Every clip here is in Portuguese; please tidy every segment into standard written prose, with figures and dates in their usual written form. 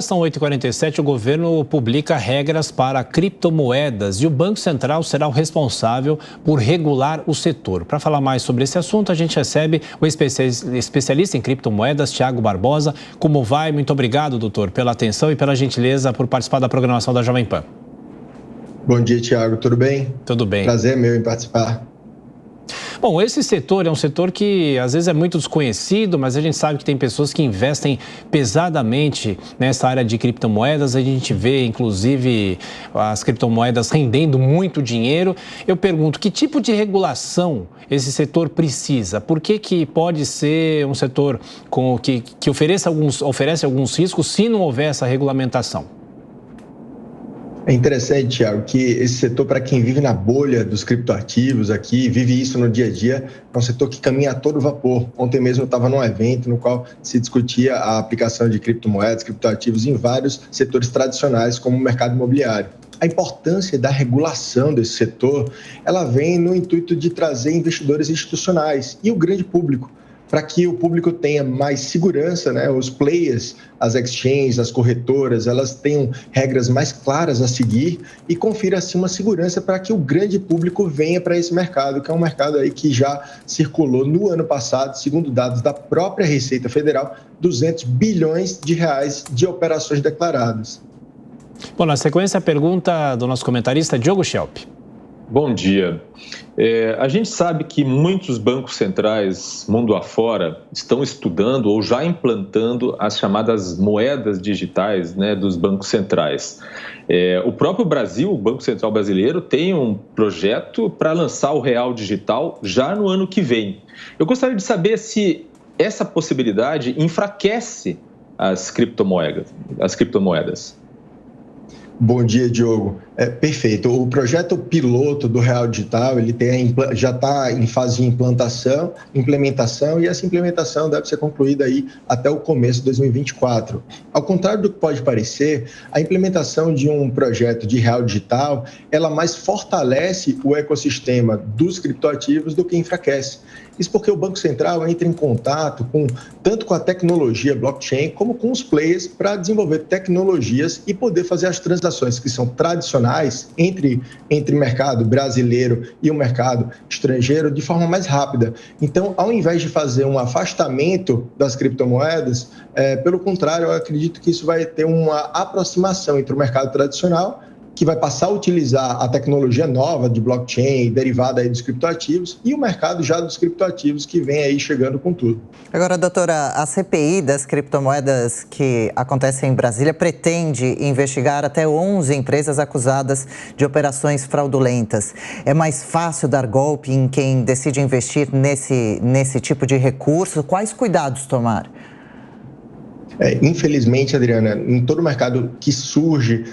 São 8h47, o governo publica regras para criptomoedas e o Banco Central será o responsável por regular o setor. Para falar mais sobre esse assunto, a gente recebe o especialista em criptomoedas, Thiago Barbosa. Como vai? Muito obrigado, doutor, pela atenção e pela gentileza por participar da programação da Jovem Pan. Bom dia, Thiago. Tudo bem? Tudo bem. Prazer meu em participar. Bom, esse setor é um setor que às vezes é muito desconhecido, mas a gente sabe que tem pessoas que investem pesadamente nessa área de criptomoedas. A gente vê, inclusive, as criptomoedas rendendo muito dinheiro. Eu pergunto, que tipo de regulação esse setor precisa? Por que pode ser um setor que oferece alguns riscos se não houver essa regulamentação? É interessante, Thiago, que esse setor, para quem vive na bolha dos criptoativos aqui, vive isso no dia a dia, é um setor que caminha a todo vapor. Ontem mesmo eu estava num evento no qual se discutia a aplicação de criptomoedas, criptoativos em vários setores tradicionais, como o mercado imobiliário. A importância da regulação desse setor, ela vem no intuito de trazer investidores institucionais e o grande público, para que o público tenha mais segurança, né? Os players, as exchanges, as corretoras, elas tenham regras mais claras a seguir e confira assim uma segurança para que o grande público venha para esse mercado, que é um mercado aí que já circulou no ano passado, segundo dados da própria Receita Federal, 200 bilhões de reais de operações declaradas. Bom, na sequência, a pergunta do nosso comentarista Diogo Schelp. Bom dia. A gente sabe que muitos bancos centrais, mundo afora, estão estudando ou já implantando as chamadas moedas digitais, né, dos bancos centrais. O próprio Brasil, o Banco Central Brasileiro, tem um projeto para lançar o real digital já no ano que vem. Eu gostaria de saber se essa possibilidade enfraquece as criptomoedas. Bom dia, Diogo. Perfeito. O projeto piloto do Real Digital, ele já está em fase de implementação, e essa implementação deve ser concluída aí até o começo de 2024. Ao contrário do que pode parecer, a implementação de um projeto de Real Digital, ela mais fortalece o ecossistema dos criptoativos do que enfraquece. Isso porque o Banco Central entra em contato tanto com a tecnologia blockchain como com os players para desenvolver tecnologias e poder fazer as transações que são tradicionais entre mercado brasileiro e o mercado estrangeiro de forma mais rápida. Então, ao invés de fazer um afastamento das criptomoedas, pelo contrário, eu acredito que isso vai ter uma aproximação entre o mercado tradicional, que vai passar a utilizar a tecnologia nova de blockchain, derivada aí dos criptoativos, e o mercado já dos criptoativos que vem aí chegando com tudo. Agora, doutora, a CPI das criptomoedas que acontece em Brasília pretende investigar até 11 empresas acusadas de operações fraudulentas. É mais fácil dar golpe em quem decide investir nesse tipo de recurso? Quais cuidados tomar? Infelizmente, Adriana, em todo mercado que surge,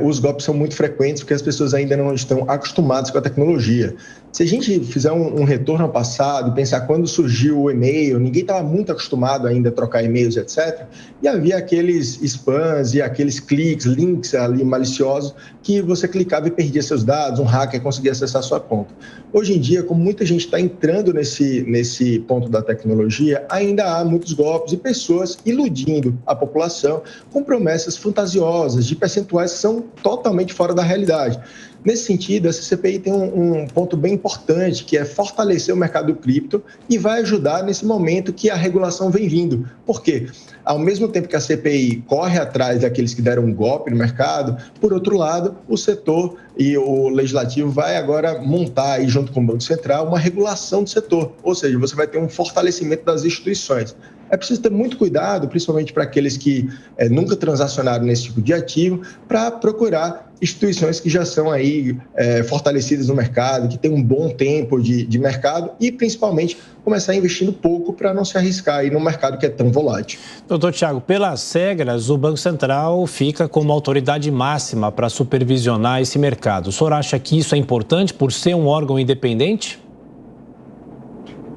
os golpes são muito frequentes porque as pessoas ainda não estão acostumadas com a tecnologia. Se a gente fizer um retorno ao passado, pensar quando surgiu o e-mail, ninguém estava muito acostumado ainda a trocar e-mails, etc. E havia aqueles spams e aqueles cliques, links ali maliciosos que você clicava e perdia seus dados, um hacker conseguia acessar sua conta. Hoje em dia, como muita gente está entrando nesse ponto da tecnologia, ainda há muitos golpes e pessoas iludindo a população com promessas fantasiosas de percentuais que são totalmente fora da realidade. Nesse sentido, essa CPI tem um ponto bem importante, que é fortalecer o mercado do cripto e vai ajudar nesse momento que a regulação vem vindo. Por quê? Ao mesmo tempo que a CPI corre atrás daqueles que deram um golpe no mercado, por outro lado, o setor e o legislativo vai agora montar, aí, junto com o Banco Central, uma regulação do setor. Ou seja, você vai ter um fortalecimento das instituições. É preciso ter muito cuidado, principalmente para aqueles que nunca transacionaram nesse tipo de ativo, para procurar instituições que já são aí fortalecidas no mercado, que têm um bom tempo de mercado e, principalmente, começar investindo pouco para não se arriscar aí no mercado que é tão volátil. Doutor Thiago, pelas regras, o Banco Central fica como autoridade máxima para supervisionar esse mercado. O senhor acha que isso é importante por ser um órgão independente?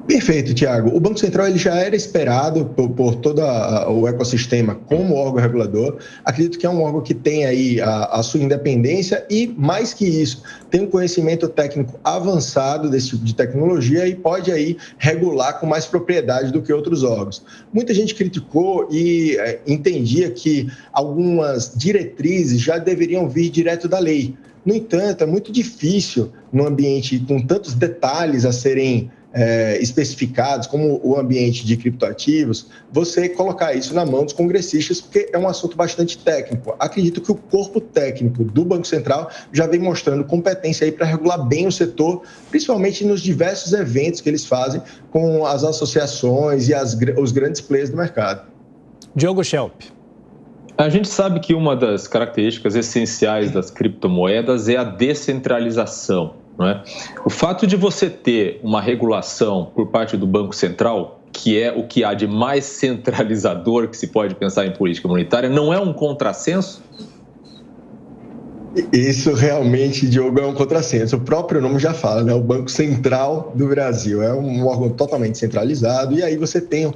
Perfeito, Tiago. O Banco Central ele já era esperado por todo o ecossistema como órgão regulador. Acredito que é um órgão que tem aí a sua independência e, mais que isso, tem um conhecimento técnico avançado desse tipo de tecnologia e pode aí regular com mais propriedade do que outros órgãos. Muita gente criticou e entendia que algumas diretrizes já deveriam vir direto da lei. No entanto, é muito difícil, num ambiente com tantos detalhes a serem especificados, como o ambiente de criptoativos, você colocar isso na mão dos congressistas, porque é um assunto bastante técnico. Acredito que o corpo técnico do Banco Central já vem mostrando competência aí para regular bem o setor, principalmente nos diversos eventos que eles fazem com as associações e os grandes players do mercado. Diogo Schelp. A gente sabe que uma das características essenciais das criptomoedas é a descentralização. Não é? O fato de você ter uma regulação por parte do Banco Central, que é o que há de mais centralizador que se pode pensar em política monetária, não é um contrassenso? Isso realmente, Diogo, é um contrassenso. O próprio nome já fala, né? O Banco Central do Brasil é um órgão totalmente centralizado e aí você tem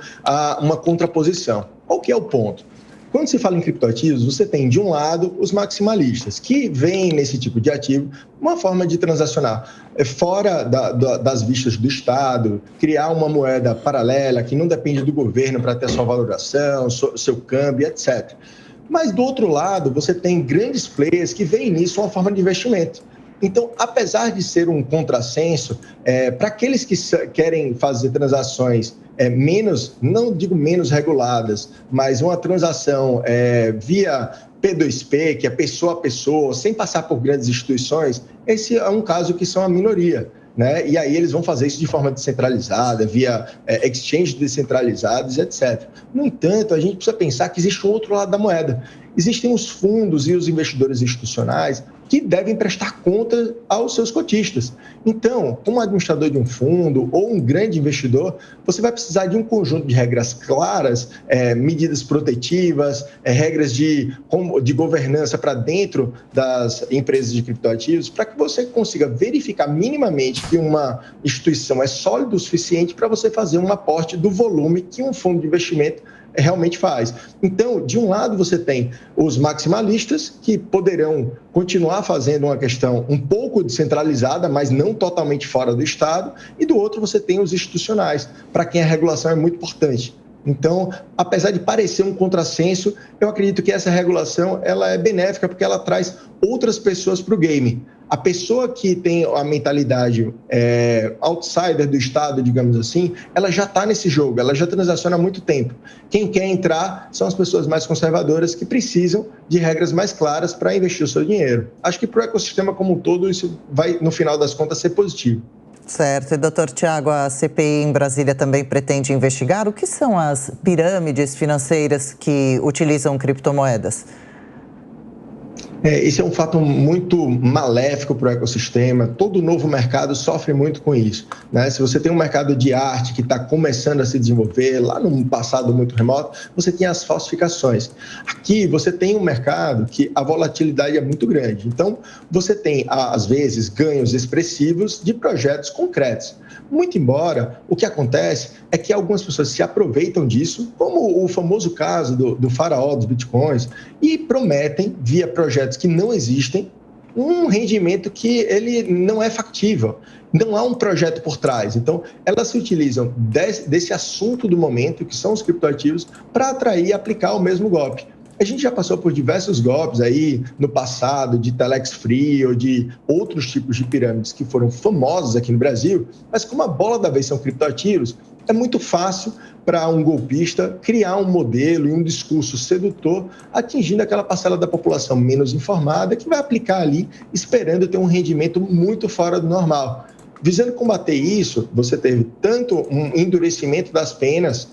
uma contraposição. Qual que é o ponto? Quando se fala em criptoativos, você tem, de um lado, os maximalistas, que veem nesse tipo de ativo uma forma de transacionar fora das vistas do Estado, criar uma moeda paralela que não depende do governo para ter sua valoração, seu câmbio, etc. Mas, do outro lado, você tem grandes players que veem nisso uma forma de investimento. Então, apesar de ser um contrassenso, para aqueles que querem fazer transações menos, não digo menos reguladas, mas uma transação via P2P, que é pessoa a pessoa, sem passar por grandes instituições, esse é um caso que são a minoria. Né? E aí eles vão fazer isso de forma descentralizada, via exchanges descentralizados, etc. No entanto, a gente precisa pensar que existe um outro lado da moeda. Existem os fundos e os investidores institucionais que devem prestar conta aos seus cotistas. Então, como administrador de um fundo ou um grande investidor, você vai precisar de um conjunto de regras claras, medidas protetivas, regras de governança para dentro das empresas de criptoativos, para que você consiga verificar minimamente que uma instituição é sólida o suficiente para você fazer um aporte do volume que um fundo de investimento realmente faz. Então, de um lado você tem os maximalistas, que poderão continuar fazendo uma questão um pouco descentralizada, mas não totalmente fora do Estado, e do outro você tem os institucionais, para quem a regulação é muito importante. Então, apesar de parecer um contrassenso, eu acredito que essa regulação ela é benéfica porque ela traz outras pessoas para o game. A pessoa que tem a mentalidade outsider do Estado, digamos assim, ela já está nesse jogo, ela já transaciona há muito tempo. Quem quer entrar são as pessoas mais conservadoras que precisam de regras mais claras para investir o seu dinheiro. Acho que para o ecossistema como um todo, isso vai, no final das contas, ser positivo. Certo. E, doutor Tiago, a CPI em Brasília também pretende investigar o que são as pirâmides financeiras que utilizam criptomoedas? Esse é um fato muito maléfico para o ecossistema. Todo novo mercado sofre muito com isso, né? Se você tem um mercado de arte que está começando a se desenvolver, lá num passado muito remoto, você tem as falsificações. Aqui você tem um mercado que a volatilidade é muito grande. Então, você tem, às vezes, ganhos expressivos de projetos concretos. Muito embora, o que acontece é que algumas pessoas se aproveitam disso, como o famoso caso do faraó dos bitcoins, e prometem, via projetos que não existem, um rendimento que ele não é factível. Não há um projeto por trás. Então, elas se utilizam desse assunto do momento, que são os criptoativos, para atrair e aplicar o mesmo golpe. A gente já passou por diversos golpes aí no passado, de Telex Free ou de outros tipos de pirâmides que foram famosos aqui no Brasil, mas como a bola da vez são criptoativos, é muito fácil para um golpista criar um modelo e um discurso sedutor, atingindo aquela parcela da população menos informada que vai aplicar ali, esperando ter um rendimento muito fora do normal. Visando combater isso, você teve tanto um endurecimento das penas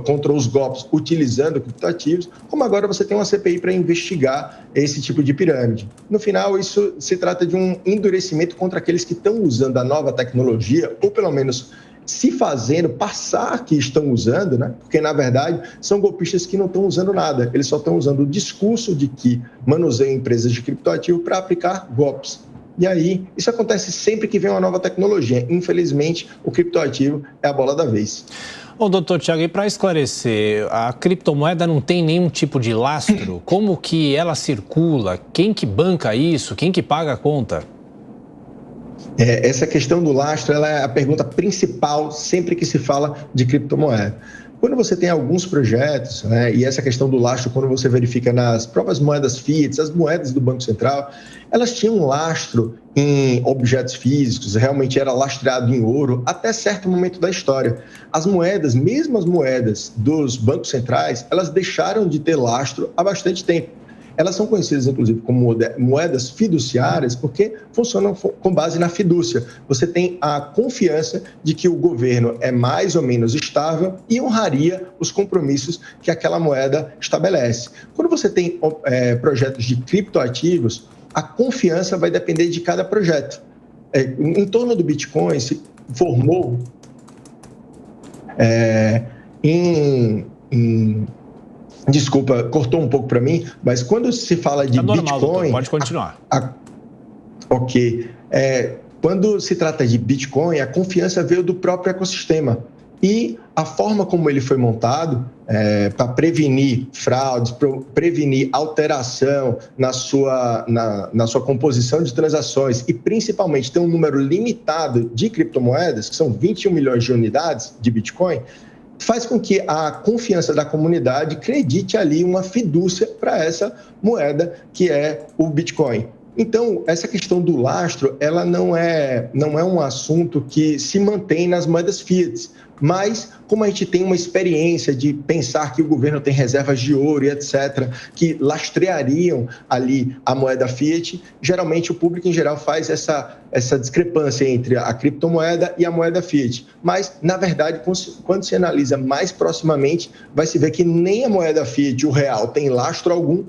contra os golpes utilizando criptoativos, como agora você tem uma CPI para investigar esse tipo de pirâmide. No final, isso se trata de um endurecimento contra aqueles que estão usando a nova tecnologia, ou pelo menos se fazendo passar que estão usando, né? Porque, na verdade, são golpistas que não estão usando nada, eles só estão usando o discurso de que manuseiam empresas de criptoativo para aplicar golpes. E aí, isso acontece sempre que vem uma nova tecnologia. Infelizmente, o criptoativo é a bola da vez. Ô, doutor Tiago, e para esclarecer, a criptomoeda não tem nenhum tipo de lastro? Como que ela circula? Quem que banca isso? Quem que paga a conta? Essa questão do lastro ela é a pergunta principal sempre que se fala de criptomoeda. Quando você tem alguns projetos, né, e essa questão do lastro, quando você verifica nas próprias moedas fiat, as moedas do Banco Central, elas tinham um lastro em objetos físicos, realmente era lastreado em ouro até certo momento da história. As moedas, mesmo as moedas dos bancos centrais, elas deixaram de ter lastro há bastante tempo. Elas são conhecidas, inclusive, como moedas fiduciárias, porque funcionam com base na fidúcia. Você tem a confiança de que o governo é mais ou menos estável e honraria os compromissos que aquela moeda estabelece. Quando você tem projetos de criptoativos, a confiança vai depender de cada projeto. Em torno do Bitcoin se formou Desculpa, cortou um pouco para mim, mas quando se fala de normal, Bitcoin... doutor, pode continuar. Ok. Quando se trata de Bitcoin, a confiança veio do próprio ecossistema. E a forma como ele foi montado, para prevenir fraudes, prevenir alteração na sua composição de transações e principalmente ter um número limitado de criptomoedas, que são 21 milhões de unidades de Bitcoin, faz com que a confiança da comunidade acredite ali uma fidúcia para essa moeda que é o Bitcoin. Então, essa questão do lastro, ela não é um assunto que se mantém nas moedas fiat, mas como a gente tem uma experiência de pensar que o governo tem reservas de ouro e etc., que lastreariam ali a moeda fiat, geralmente o público em geral faz essa discrepância entre a criptomoeda e a moeda fiat. Mas, na verdade, quando se analisa mais proximamente, vai se ver que nem a moeda fiat, o real, tem lastro algum,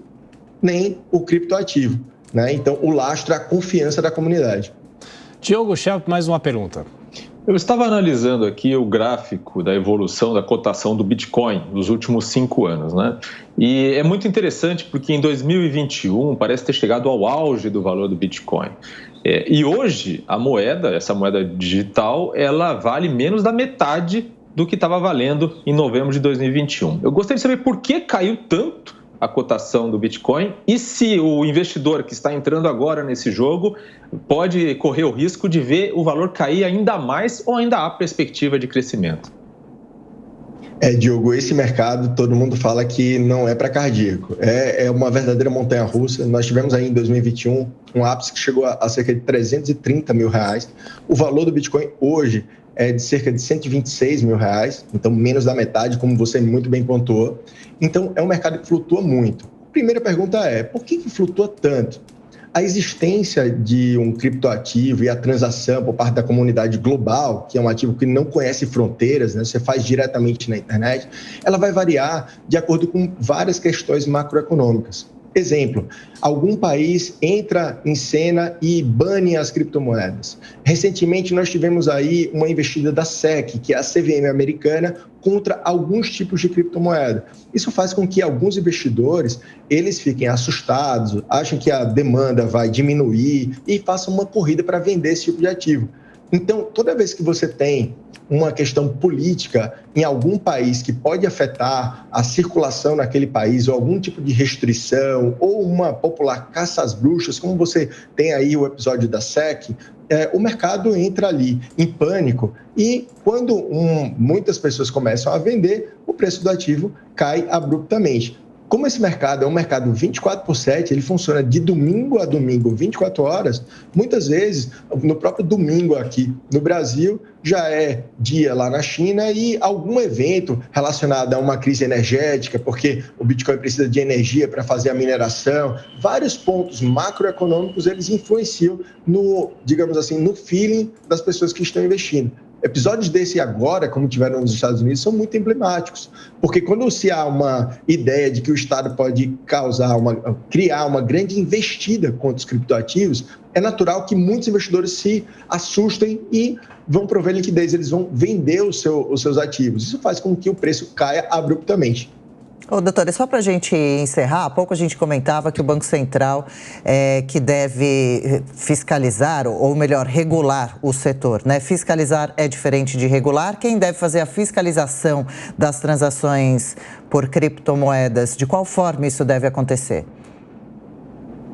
nem o criptoativo. Então, o lastro é a confiança da comunidade. Diogo Schelp, mais uma pergunta. Eu estava analisando aqui o gráfico da evolução da cotação do Bitcoin nos últimos 5 anos, né? E é muito interessante porque em 2021 parece ter chegado ao auge do valor do Bitcoin. E hoje a moeda, essa moeda digital, ela vale menos da metade do que estava valendo em novembro de 2021. Eu gostaria de saber por que caiu tanto a cotação do Bitcoin e se o investidor que está entrando agora nesse jogo pode correr o risco de ver o valor cair ainda mais ou ainda há perspectiva de crescimento. Diogo, esse mercado, todo mundo fala que não é para cardíaco. É uma verdadeira montanha-russa. Nós tivemos aí em 2021 um ápice que chegou a cerca de 330 mil reais. O valor do Bitcoin hoje é de cerca de 126 mil reais, então menos da metade, como você muito bem pontuou. Então, é um mercado que flutua muito. A primeira pergunta é, por que flutua tanto? A existência de um criptoativo e a transação por parte da comunidade global, que é um ativo que não conhece fronteiras, né? Você faz diretamente na internet, ela vai variar de acordo com várias questões macroeconômicas. Exemplo, algum país entra em cena e bane as criptomoedas. Recentemente, nós tivemos aí uma investida da SEC, que é a CVM americana, contra alguns tipos de criptomoeda. Isso faz com que alguns investidores, eles fiquem assustados, achem que a demanda vai diminuir e façam uma corrida para vender esse tipo de ativo. Então, toda vez que você tem uma questão política em algum país que pode afetar a circulação naquele país, ou algum tipo de restrição, ou uma popular caça às bruxas, como você tem aí o episódio da SEC, o mercado entra ali em pânico e quando muitas pessoas começam a vender, o preço do ativo cai abruptamente. Como esse mercado é um mercado 24/7, ele funciona de domingo a domingo, 24 horas, muitas vezes, no próprio domingo aqui no Brasil, já é dia lá na China e algum evento relacionado a uma crise energética, porque o Bitcoin precisa de energia para fazer a mineração, vários pontos macroeconômicos, eles influenciam digamos assim, no feeling das pessoas que estão investindo. Episódios desse agora, como tiveram nos Estados Unidos, são muito emblemáticos, porque quando se há uma ideia de que o Estado pode criar uma grande investida contra os criptoativos, é natural que muitos investidores se assustem e vão prover liquidez, eles vão vender os seus ativos. Isso faz com que o preço caia abruptamente. Ô, doutora, só para a gente encerrar, há pouco a gente comentava que o Banco Central que deve fiscalizar, ou melhor, regular o setor, né? Fiscalizar é diferente de regular. Quem deve fazer a fiscalização das transações por criptomoedas? De qual forma isso deve acontecer?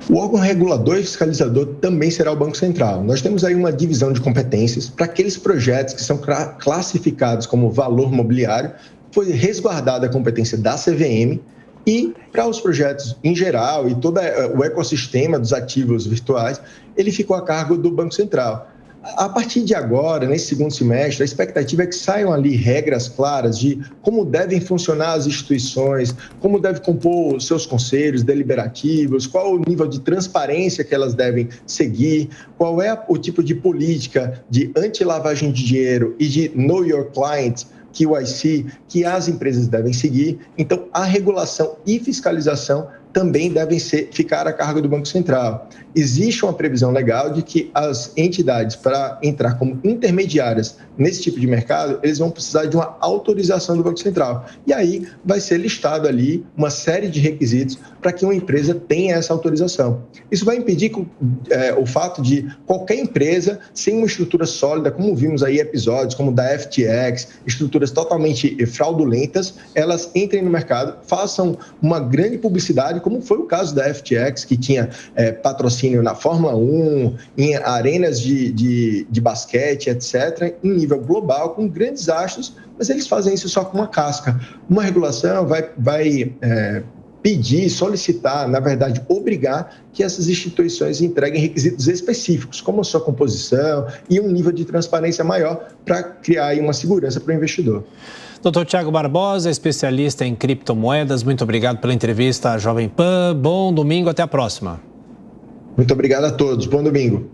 O órgão regulador e fiscalizador também será o Banco Central. Nós temos aí uma divisão de competências para aqueles projetos que são classificados como valor mobiliário. Foi resguardada a competência da CVM e para os projetos em geral e todo o ecossistema dos ativos virtuais, ele ficou a cargo do Banco Central. A partir de agora, nesse segundo semestre, a expectativa é que saiam ali regras claras de como devem funcionar as instituições, como devem compor os seus conselhos deliberativos, qual o nível de transparência que elas devem seguir, qual é o tipo de política de anti-lavagem de dinheiro e de Know Your Client, QIC, que as empresas devem seguir. Então, a regulação e fiscalização também devem ficar a cargo do Banco Central. Existe uma previsão legal de que as entidades, para entrar como intermediárias nesse tipo de mercado, eles vão precisar de uma autorização do Banco Central. E aí vai ser listado ali uma série de requisitos para que uma empresa tenha essa autorização. Isso vai impedir o fato de qualquer empresa, sem uma estrutura sólida, como vimos aí episódios como da FTX, estruturas totalmente fraudulentas, elas entrem no mercado, façam uma grande publicidade, como foi o caso da FTX, que tinha patrocínio na Fórmula 1, em arenas de basquete, etc., em nível global, com grandes astros, mas eles fazem isso só com uma casca. Uma regulação vai pedir, solicitar, na verdade, obrigar que essas instituições entreguem requisitos específicos, como a sua composição e um nível de transparência maior para criar aí uma segurança para o investidor. Dr. Thiago Barbosa, especialista em criptomoedas, muito obrigado pela entrevista à Jovem Pan. Bom domingo, até a próxima. Muito obrigado a todos. Bom domingo.